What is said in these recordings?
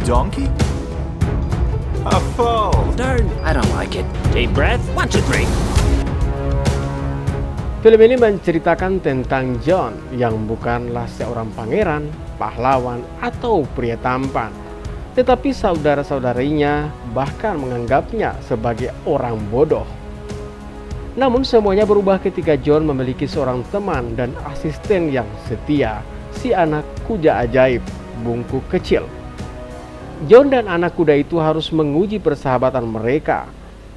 donkey? A foal! Darn, I don't like it. Deep breath, 1, 2, 3. Film ini menceritakan tentang John yang bukanlah seorang pangeran, pahlawan, atau pria tampan. Tetapi saudara-saudarinya bahkan menganggapnya sebagai orang bodoh. Namun semuanya berubah ketika John memiliki seorang teman dan asisten yang setia, si anak kuda ajaib, Bungkuk kecil. John dan anak kuda itu harus menguji persahabatan mereka,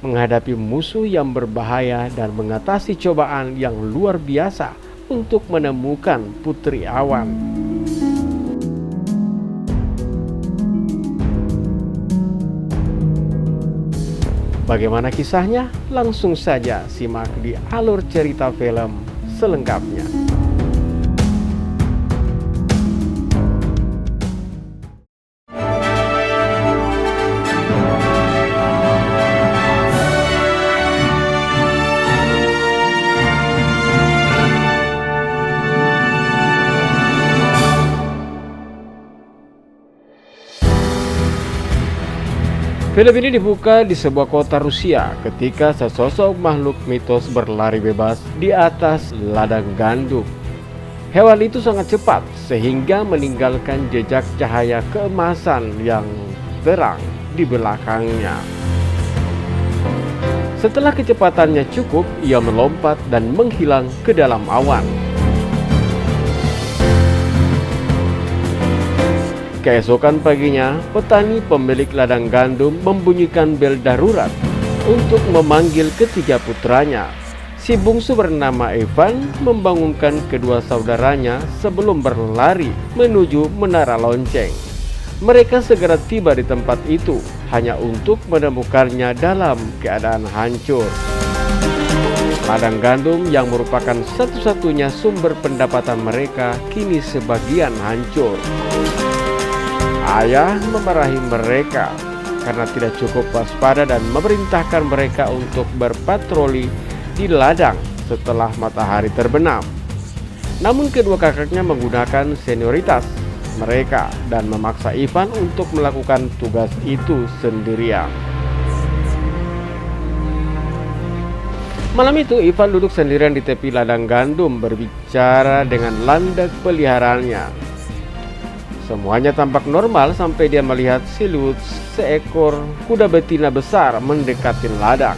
menghadapi musuh yang berbahaya dan mengatasi cobaan yang luar biasa untuk menemukan Putri Awan. Bagaimana kisahnya? Langsung saja simak di alur cerita film selengkapnya. Film ini dibuka di sebuah kota Rusia ketika sesosok makhluk mitos berlari bebas di atas ladang gandum. Hewan itu sangat cepat sehingga meninggalkan jejak cahaya keemasan yang terang di belakangnya. Setelah kecepatannya cukup, ia melompat dan menghilang ke dalam awan. Keesokan paginya, petani pemilik ladang gandum membunyikan bel darurat untuk memanggil ketiga putranya. Si bungsu bernama Ivan membangunkan kedua saudaranya sebelum berlari menuju menara lonceng. Mereka segera tiba di tempat itu hanya untuk menemukannya dalam keadaan hancur. Ladang gandum yang merupakan satu-satunya sumber pendapatan mereka kini sebagian hancur. Ayah memarahi mereka karena tidak cukup waspada dan memerintahkan mereka untuk berpatroli di ladang setelah matahari terbenam. Namun kedua kakaknya menggunakan senioritas mereka dan memaksa Ivan untuk melakukan tugas itu sendirian. Malam itu Ivan duduk sendirian di tepi ladang gandum berbicara dengan landak peliharaannya. Semuanya tampak normal sampai dia melihat siluet seekor kuda betina besar mendekati ladang.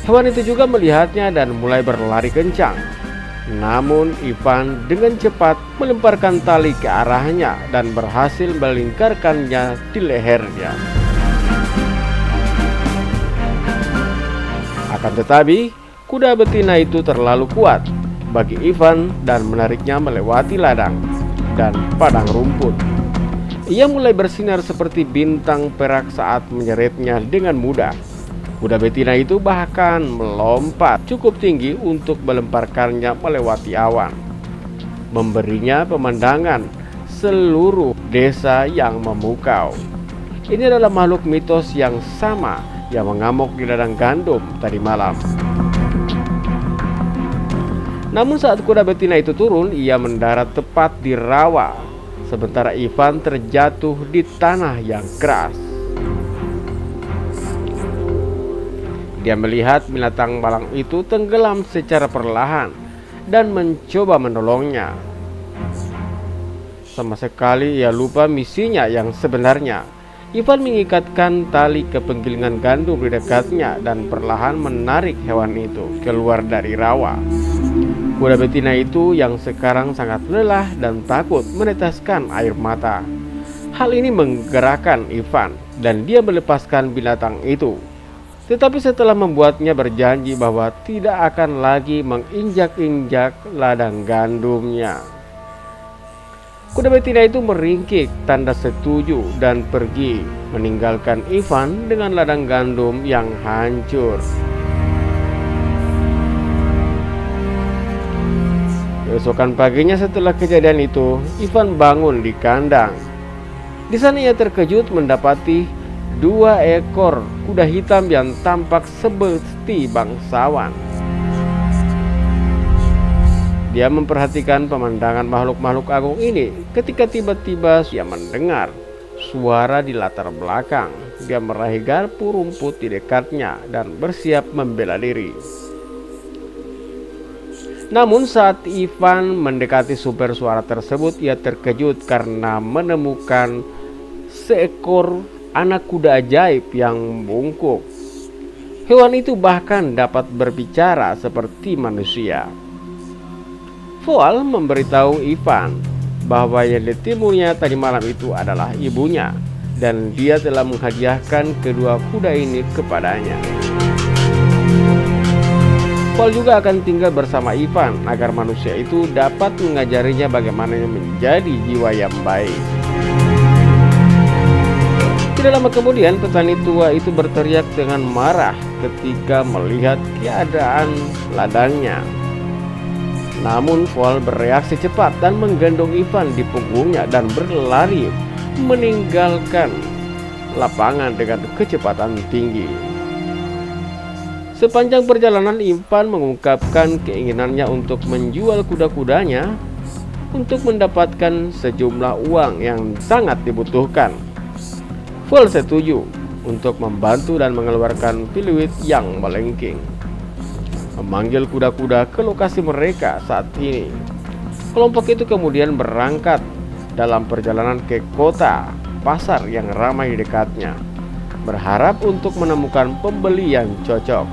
Hewan itu juga melihatnya dan mulai berlari kencang. Namun Ivan dengan cepat melemparkan tali ke arahnya dan berhasil melingkarkannya di lehernya. Akan tetapi, kuda betina itu terlalu kuat bagi Ivan dan menariknya melewati ladang dan padang rumput. Ia mulai bersinar seperti bintang perak saat menyeretnya dengan mudah. Kuda betina itu bahkan melompat cukup tinggi untuk melemparkannya melewati awan, memberinya pemandangan seluruh desa yang memukau. Ini adalah makhluk mitos yang sama yang mengamuk di ladang gandum tadi malam. Namun saat kuda betina itu turun, ia mendarat tepat di rawa, sementara Ivan terjatuh di tanah yang keras. Dia melihat binatang malang itu tenggelam secara perlahan dan mencoba menolongnya. Sama sekali ia lupa misinya yang sebenarnya. Ivan mengikatkan tali ke penggilingan gandum di dekatnya dan perlahan menarik hewan itu keluar dari rawa. Kuda betina itu yang sekarang sangat lelah dan takut meneteskan air mata. Hal ini menggerakkan Ivan dan dia melepaskan binatang itu. Tetapi setelah membuatnya berjanji bahwa tidak akan lagi menginjak-injak ladang gandumnya. Kuda betina itu meringkik tanda setuju dan pergi, meninggalkan Ivan dengan ladang gandum yang hancur. Keesokan paginya setelah kejadian itu, Ivan bangun di kandang. Di sana ia terkejut mendapati 2 ekor kuda hitam yang tampak seperti bangsawan. Dia memperhatikan pemandangan makhluk-makhluk agung ini ketika tiba-tiba ia mendengar suara di latar belakang. Dia meraih garpu rumput di dekatnya dan bersiap membela diri. Namun saat Ivan mendekati sumber suara tersebut, ia terkejut karena menemukan seekor anak kuda ajaib yang bungkuk. Hewan itu bahkan dapat berbicara seperti manusia. Foal memberitahu Ivan bahwa yang ditimurnya tadi malam itu adalah ibunya, dan dia telah menghadiahkan kedua kuda ini kepadanya. Foal juga akan tinggal bersama Ivan agar manusia itu dapat mengajarinya bagaimana menjadi jiwa yang baik. Tidak lama kemudian, petani tua itu berteriak dengan marah ketika melihat keadaan ladangnya. Namun Foal bereaksi cepat dan menggendong Ivan di punggungnya dan berlari meninggalkan lapangan dengan kecepatan tinggi. Sepanjang perjalanan, Ivan mengungkapkan keinginannya untuk menjual kuda-kudanya untuk mendapatkan sejumlah uang yang sangat dibutuhkan. Foal setuju untuk membantu dan mengeluarkan peluit yang melengking, memanggil kuda-kuda ke lokasi mereka saat ini. Kelompok itu kemudian berangkat dalam perjalanan ke kota pasar yang ramai di dekatnya, berharap untuk menemukan pembeli yang cocok.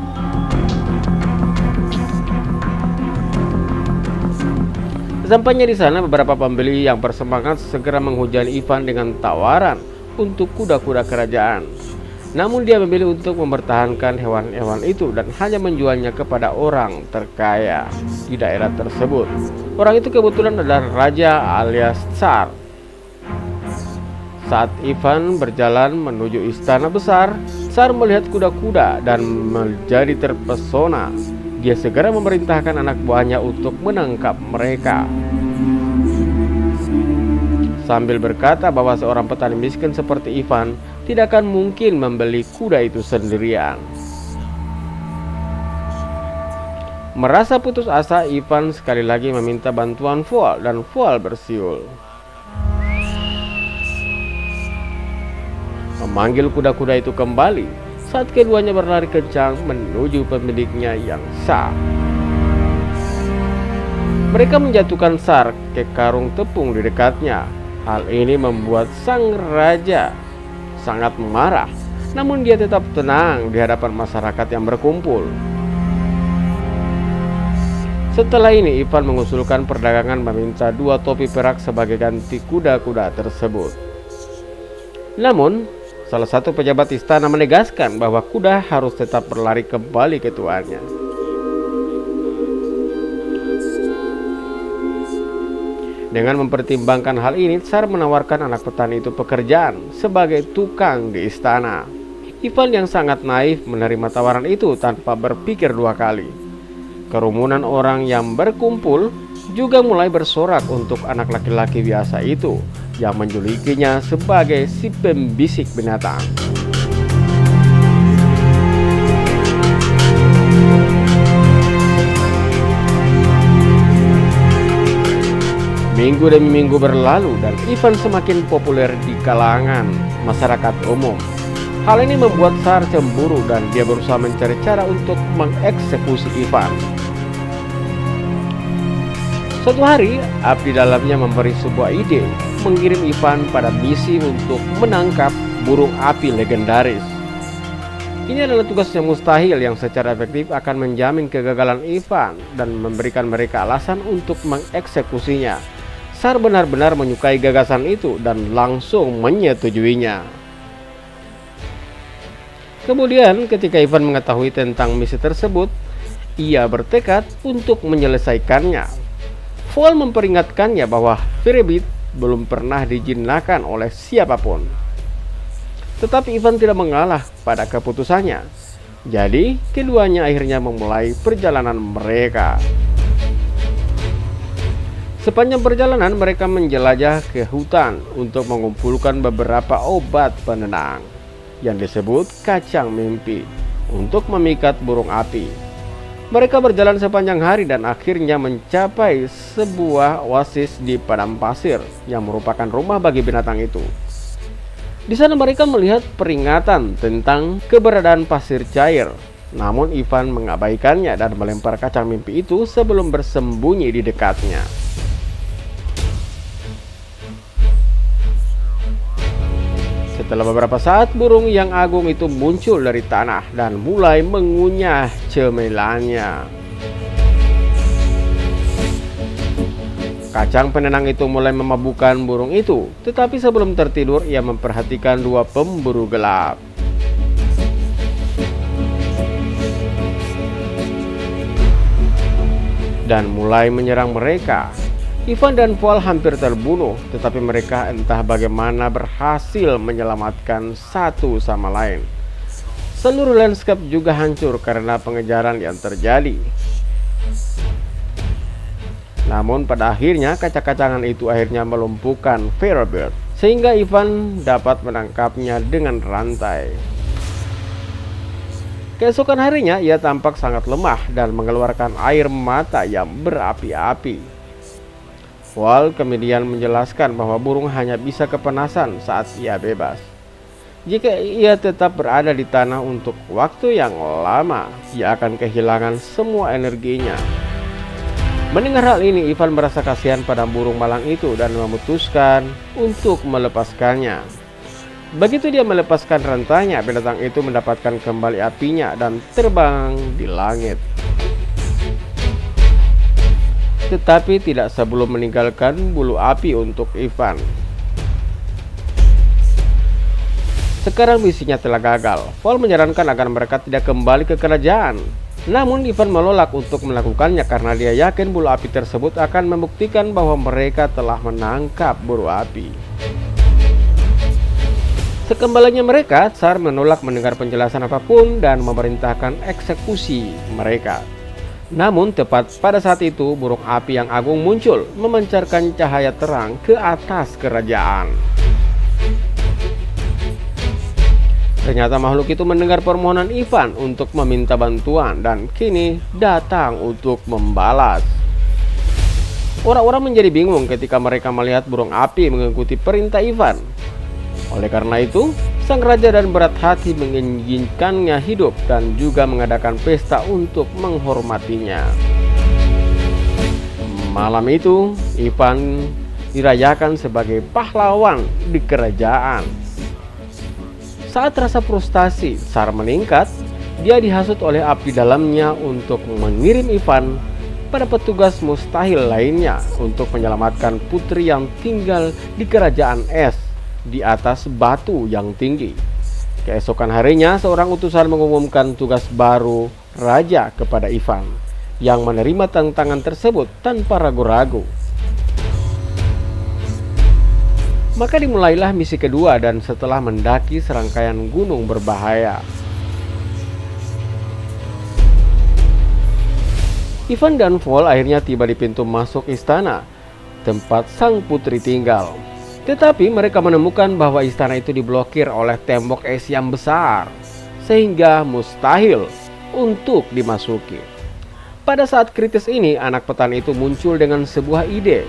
Sampainya di sana, beberapa pembeli yang bersemangat segera menghujani Ivan dengan tawaran untuk kuda-kuda kerajaan. Namun dia memilih untuk mempertahankan hewan-hewan itu dan hanya menjualnya kepada orang terkaya di daerah tersebut. Orang itu kebetulan adalah raja alias Tsar. Saat Ivan berjalan menuju istana besar, Tsar melihat kuda-kuda dan menjadi terpesona. Dia segera memerintahkan anak buahnya untuk menangkap mereka, sambil berkata bahwa seorang petani miskin seperti Ivan tidak akan mungkin membeli kuda itu sendirian. Merasa putus asa, Ivan sekali lagi meminta bantuan Foal dan Foal bersiul, memanggil kuda-kuda itu kembali. Saat keduanya berlari kencang menuju pemiliknya yang sah, mereka menjatuhkan Tsar ke karung tepung di dekatnya. Hal ini membuat sang raja sangat marah, namun dia tetap tenang di hadapan masyarakat yang berkumpul. Setelah ini, Ivan mengusulkan perdagangan meminta 2 topi perak sebagai ganti kuda-kuda tersebut. Namun salah satu pejabat istana menegaskan bahwa kuda harus tetap berlari kembali ke tuannya. Dengan mempertimbangkan hal ini, Tsar menawarkan anak petani itu pekerjaan sebagai tukang di istana. Ivan yang sangat naif menerima tawaran itu tanpa berpikir 2 kali. Kerumunan orang yang berkumpul juga mulai bersorak untuk anak laki-laki biasa itu yang menjulukinya sebagai si pembisik binatang. Minggu demi minggu berlalu dan Ivan semakin populer di kalangan masyarakat umum. Hal ini membuat Tsar cemburu dan dia berusaha mencari cara untuk mengeksekusi Ivan. Suatu hari, abdi dalamnya memberi sebuah ide, mengirim Ivan pada misi untuk menangkap burung api legendaris. Ini adalah tugas yang mustahil yang secara efektif akan menjamin kegagalan Ivan dan memberikan mereka alasan untuk mengeksekusinya. Tsar benar-benar menyukai gagasan itu dan langsung menyetujuinya. Kemudian ketika Ivan mengetahui tentang misi tersebut, ia bertekad untuk menyelesaikannya. Foal memperingatkannya bahwa Firebit belum pernah dijinakan oleh siapapun. Tetapi Ivan tidak mengalah pada keputusannya. Jadi keduanya akhirnya memulai perjalanan mereka. Sepanjang perjalanan mereka menjelajah ke hutan untuk mengumpulkan beberapa obat penenang yang disebut kacang mimpi untuk memikat burung api. Mereka berjalan sepanjang hari dan akhirnya mencapai sebuah oasis di padang pasir yang merupakan rumah bagi binatang itu. Di sana mereka melihat peringatan tentang keberadaan pasir cair. Namun Ivan mengabaikannya dan melempar kacang mimpi itu sebelum bersembunyi di dekatnya. Setelah beberapa saat, burung yang agung itu muncul dari tanah dan mulai mengunyah cemilannya. Kacang penenang itu mulai memabukkan burung itu, tetapi sebelum tertidur ia memperhatikan dua pemburu gelap. Dan mulai menyerang mereka. Ivan dan Paul hampir terbunuh, tetapi mereka entah bagaimana berhasil menyelamatkan satu sama lain. Seluruh landscape juga hancur karena pengejaran yang terjadi. Namun pada akhirnya kacang-kacangan itu akhirnya melumpuhkan Firebird, sehingga Ivan dapat menangkapnya dengan rantai. Keesokan harinya ia tampak sangat lemah dan mengeluarkan air mata yang berapi-api. Paul kemudian menjelaskan bahwa burung hanya bisa kepanasan saat ia bebas. Jika ia tetap berada di tanah untuk waktu yang lama, ia akan kehilangan semua energinya. Mendengar hal ini, Ivan merasa kasihan pada burung malang itu dan memutuskan untuk melepaskannya. Begitu dia melepaskan rantainya, binatang itu mendapatkan kembali apinya dan terbang di langit. Tetapi tidak sebelum meninggalkan bulu api untuk Ivan. Sekarang misinya telah gagal. Paul menyarankan agar mereka tidak kembali ke kerajaan. Namun Ivan menolak untuk melakukannya karena dia yakin bulu api tersebut akan membuktikan bahwa mereka telah menangkap bulu api. Sekembalinya mereka, Tsar menolak mendengar penjelasan apapun dan memerintahkan eksekusi mereka. Namun tepat pada saat itu burung api yang agung muncul, memancarkan cahaya terang ke atas kerajaan. Ternyata makhluk itu mendengar permohonan Ivan untuk meminta bantuan dan kini datang untuk membalas. Orang-orang menjadi bingung ketika mereka melihat burung api mengikuti perintah Ivan. Oleh karena itu, sang raja dan berat hati menginginkannya hidup dan juga mengadakan pesta untuk menghormatinya. Malam itu, Ivan dirayakan sebagai pahlawan di kerajaan. Saat rasa frustasi Tsar meningkat, dia dihasut oleh api dalamnya untuk mengirim Ivan pada petugas mustahil lainnya untuk menyelamatkan putri yang tinggal di kerajaan es di atas batu yang tinggi. Keesokan harinya, seorang utusan mengumumkan tugas baru raja kepada Ivan, yang menerima tantangan tersebut tanpa ragu-ragu. Maka dimulailah misi kedua dan setelah mendaki serangkaian gunung berbahaya, Ivan dan Paul akhirnya tiba di pintu masuk istana tempat sang putri tinggal. Tetapi mereka menemukan bahwa istana itu diblokir oleh tembok es yang besar, sehingga mustahil untuk dimasuki. Pada saat kritis ini, anak petani itu muncul dengan sebuah ide.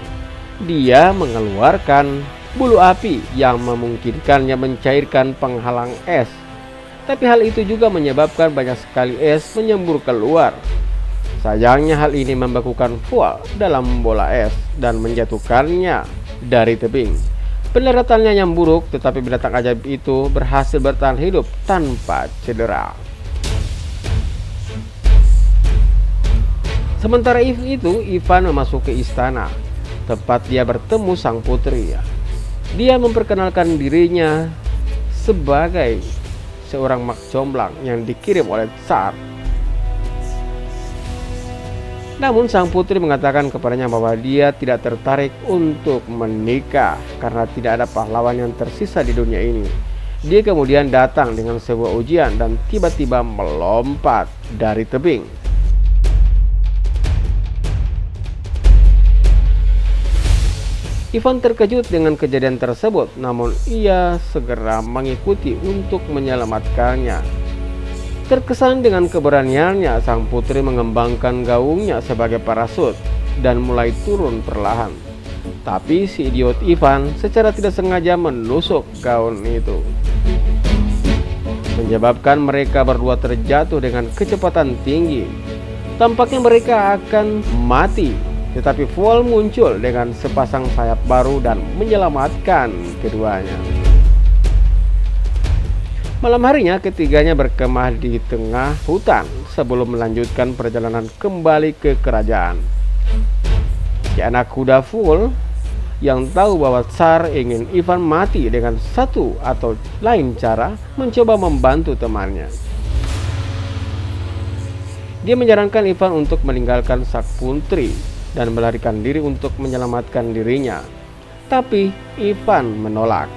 Dia mengeluarkan bulu api yang memungkinkannya mencairkan penghalang es. Tapi hal itu juga menyebabkan banyak sekali es menyembur keluar. Sayangnya hal ini membekukan Paul dalam bola es dan menjatuhkannya dari tebing. Pendaраtannya yang buruk, tetapi binatang ajaib itu berhasil bertahan hidup tanpa cedera. Sementara itu, Ivan memasuki istana, tempat dia bertemu sang putri. Dia memperkenalkan dirinya sebagai seorang mak jomblang yang dikirim oleh Tsar. Namun sang putri mengatakan kepadanya bahwa dia tidak tertarik untuk menikah karena tidak ada pahlawan yang tersisa di dunia ini. Dia kemudian datang dengan sebuah ujian dan tiba-tiba melompat dari tebing. Ivan terkejut dengan kejadian tersebut, namun ia segera mengikuti untuk menyelamatkannya. Terkesan dengan keberaniannya, sang putri mengembangkan gaungnya sebagai parasut dan mulai turun perlahan. Tapi si idiot Ivan secara tidak sengaja menusuk gaun itu, menyebabkan mereka berdua terjatuh dengan kecepatan tinggi. Tampaknya mereka akan mati, tetapi Vol muncul dengan sepasang sayap baru dan menyelamatkan keduanya. Malam harinya ketiganya berkemah di tengah hutan sebelum melanjutkan perjalanan kembali ke kerajaan. Si anak kuda Vol yang tahu bahwa Tsar ingin Ivan mati dengan satu atau lain cara mencoba membantu temannya. Dia menyarankan Ivan untuk meninggalkan sang putri dan melarikan diri untuk menyelamatkan dirinya. Tapi Ivan menolak.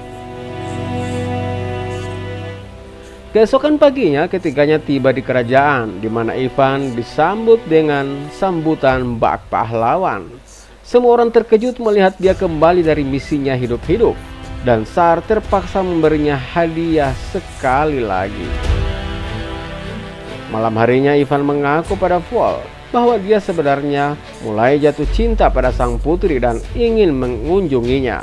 Keesokan paginya ketiganya tiba di kerajaan, di mana Ivan disambut dengan sambutan bak pahlawan. Semua orang terkejut melihat dia kembali dari misinya hidup-hidup, dan Tsar terpaksa memberinya hadiah sekali lagi. Malam harinya Ivan mengaku pada Vol bahwa dia sebenarnya mulai jatuh cinta pada sang putri dan ingin mengunjunginya.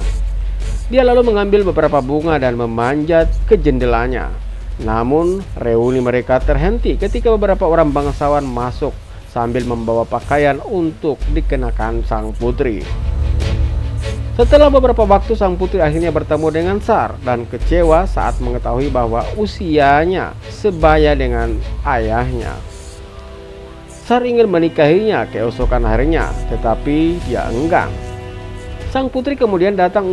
Dia lalu mengambil beberapa bunga dan memanjat ke jendelanya. Namun reuni mereka terhenti ketika beberapa orang bangsawan masuk sambil membawa pakaian untuk dikenakan sang putri. Setelah beberapa waktu sang putri akhirnya bertemu dengan Tsar dan kecewa saat mengetahui bahwa usianya sebaya dengan ayahnya. Tsar ingin menikahinya keesokan harinya, tetapi dia enggan. Sang putri kemudian datang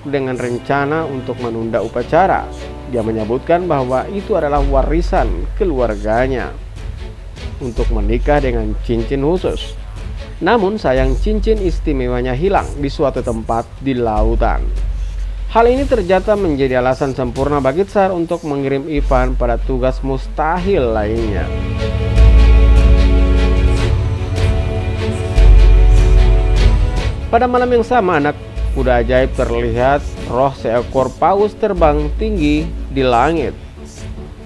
dengan rencana untuk menunda upacara. Dia menyebutkan bahwa itu adalah warisan keluarganya untuk menikah dengan cincin khusus. Namun sayang cincin istimewanya hilang di suatu tempat di lautan. Hal ini ternyata menjadi alasan sempurna bagi Tsar untuk mengirim Ivan pada tugas mustahil lainnya. Pada malam yang sama, anak kuda ajaib terlihat roh seekor paus terbang tinggi di langit.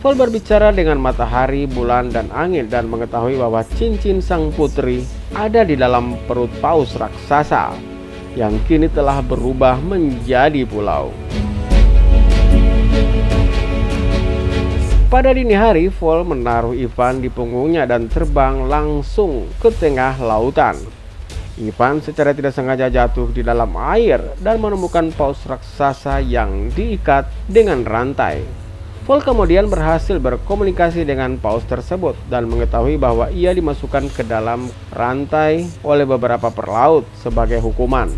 Vol berbicara dengan matahari, bulan, dan angin dan mengetahui bahwa cincin sang putri ada di dalam perut paus raksasa yang kini telah berubah menjadi pulau. Pada dini hari, Vol menaruh Ivan di punggungnya dan terbang langsung ke tengah lautan. Ivan secara tidak sengaja jatuh di dalam air dan menemukan paus raksasa yang diikat dengan rantai. Vol kemudian berhasil berkomunikasi dengan paus tersebut dan mengetahui bahwa ia dimasukkan ke dalam rantai oleh beberapa pelaut sebagai hukuman.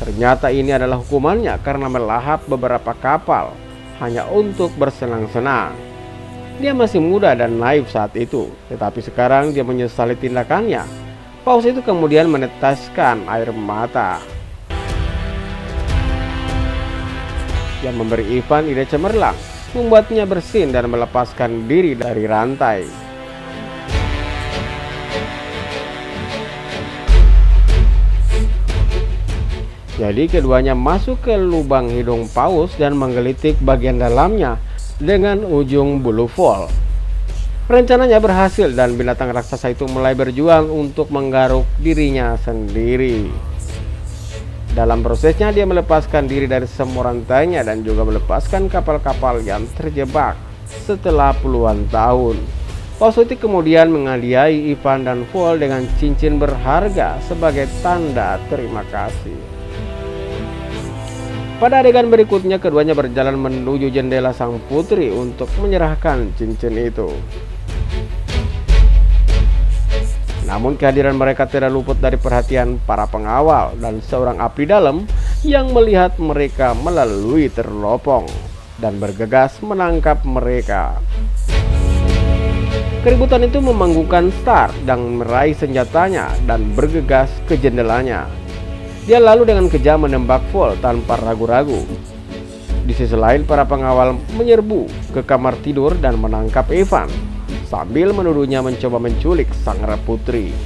Ternyata ini adalah hukumannya karena melahap beberapa kapal hanya untuk bersenang-senang. Dia masih muda dan naif saat itu, tetapi sekarang dia menyesali tindakannya. Paus itu kemudian meneteskan air mata yang memberi Ivan ide cemerlang, membuatnya bersin dan melepaskan diri dari rantai. Jadi keduanya masuk ke lubang hidung paus dan menggelitik bagian dalamnya dengan ujung bulu Vol. Rencananya berhasil dan binatang raksasa itu mulai berjuang untuk menggaruk dirinya sendiri. Dalam prosesnya dia melepaskan diri dari semua rantainya dan juga melepaskan kapal-kapal yang terjebak setelah puluhan tahun. Paus itu kemudian menghadiahi Ivan dan Vol dengan cincin berharga sebagai tanda terima kasih. Pada adegan berikutnya keduanya berjalan menuju jendela sang putri untuk menyerahkan cincin itu. Namun kehadiran mereka tidak luput dari perhatian para pengawal dan seorang abdi dalam yang melihat mereka melalui teropong dan bergegas menangkap mereka. Keributan itu memanggukan Tsar dan meraih senjatanya dan bergegas ke jendelanya. Dia lalu dengan kejam menembak Vol tanpa ragu-ragu. Di sisi lain para pengawal menyerbu ke kamar tidur dan menangkap Ivan sambil menuduhnya mencoba menculik sang putri.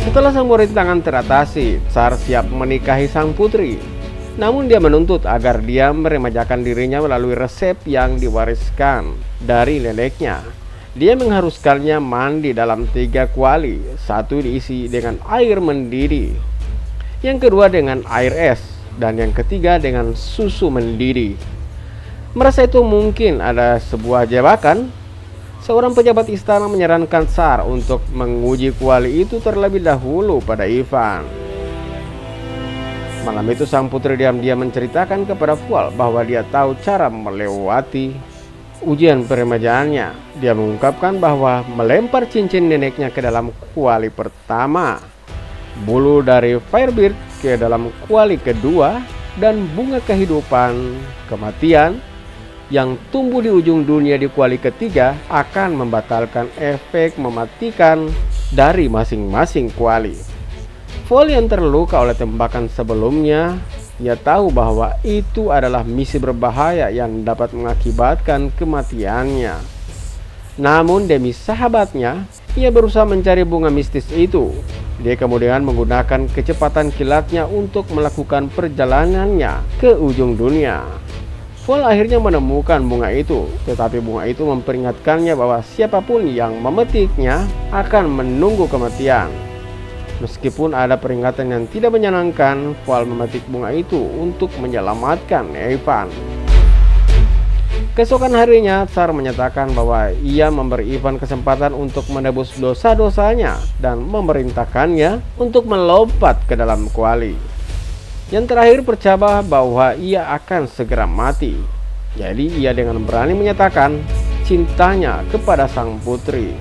Setelah semua rintangan teratasi, Tsar siap menikahi sang putri. Namun dia menuntut agar dia meremajakan dirinya melalui resep yang diwariskan dari neneknya. Dia mengharuskannya mandi dalam 3 kuali, satu diisi dengan air mendidih, yang kedua dengan air es, dan yang ketiga dengan susu mendidih. Merasa itu mungkin ada sebuah jebakan, seorang pejabat istana menyarankan Tsar untuk menguji kuali itu terlebih dahulu pada Ivan. Malam itu sang putri diam-diam menceritakan kepada Vol bahwa dia tahu cara melewati ujian peremajaannya. Dia mengungkapkan bahwa melempar cincin neneknya ke dalam kuali pertama, bulu dari Firebeard ke dalam kuali kedua, dan bunga kehidupan kematian yang tumbuh di ujung dunia di kuali ketiga akan membatalkan efek mematikan dari masing-masing kuali. Vol yang terluka oleh tembakan sebelumnya, ia tahu bahwa itu adalah misi berbahaya yang dapat mengakibatkan kematiannya. Namun demi sahabatnya, ia berusaha mencari bunga mistis itu. Dia kemudian menggunakan kecepatan kilatnya untuk melakukan perjalanannya ke ujung dunia. Vol akhirnya menemukan bunga itu, tetapi bunga itu memperingatkannya bahwa siapapun yang memetiknya akan menunggu kematian. Meskipun ada peringatan yang tidak menyenangkan, Vol memetik bunga itu untuk menyelamatkan Ivan. Keesokan harinya, Tsar menyatakan bahwa ia memberi Ivan kesempatan untuk menebus dosa-dosanya dan memerintahkannya untuk melompat ke dalam kuali. Yang terakhir percaya bahwa ia akan segera mati. Jadi ia dengan berani menyatakan cintanya kepada sang putri.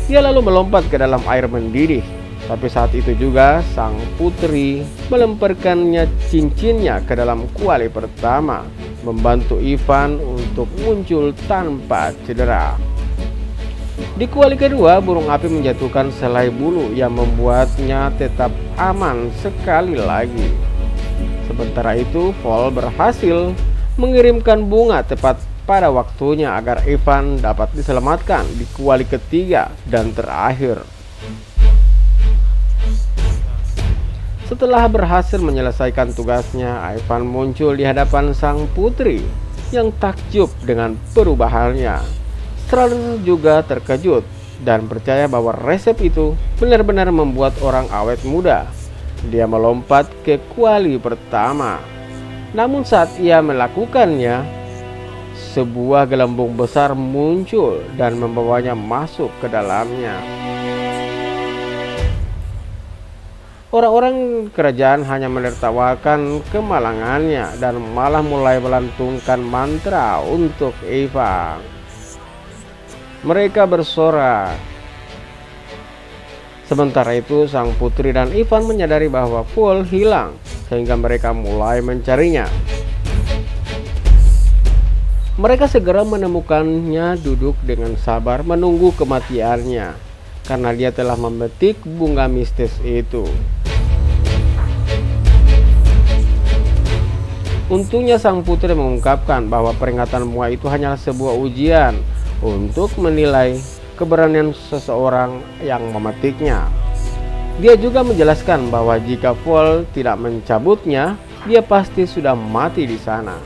Ia lalu melompat ke dalam air mendidih. Tapi saat itu juga sang putri melemparkannya cincinnya ke dalam kuali pertama, membantu Ivan untuk muncul tanpa cedera. Di kuali kedua, burung api menjatuhkan selai bulu yang membuatnya tetap aman sekali lagi. Sementara itu, Vol berhasil mengirimkan bunga tepat pada waktunya agar Ivan dapat diselamatkan di kuali ketiga dan terakhir. Setelah berhasil menyelesaikan tugasnya, Ivan muncul di hadapan sang putri yang takjub dengan perubahannya. Tsar juga terkejut dan percaya bahwa resep itu benar-benar membuat orang awet muda. Dia melompat ke kuali pertama. Namun saat ia melakukannya, sebuah gelembung besar muncul dan membawanya masuk ke dalamnya. Orang-orang kerajaan hanya menertawakan kemalangannya dan malah mulai melantunkan mantra untuk Ivan. Mereka bersorak. Sementara itu, sang putri dan Ivan menyadari bahwa Vol hilang, sehingga mereka mulai mencarinya. Mereka segera menemukannya duduk dengan sabar menunggu kematiannya, karena dia telah memetik bunga mistis itu. Untungnya sang putri mengungkapkan bahwa peringatan bunga itu hanyalah sebuah ujian untuk menilai keberanian seseorang yang memetiknya. Dia juga menjelaskan bahwa jika Vol tidak mencabutnya, dia pasti sudah mati di sana.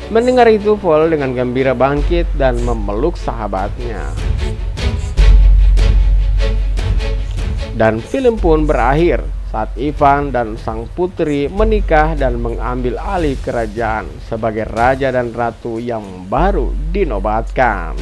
Mendengar itu, Vol dengan gembira bangkit dan memeluk sahabatnya. Dan film pun berakhir saat Ivan dan sang putri menikah dan mengambil alih kerajaan sebagai raja dan ratu yang baru dinobatkan.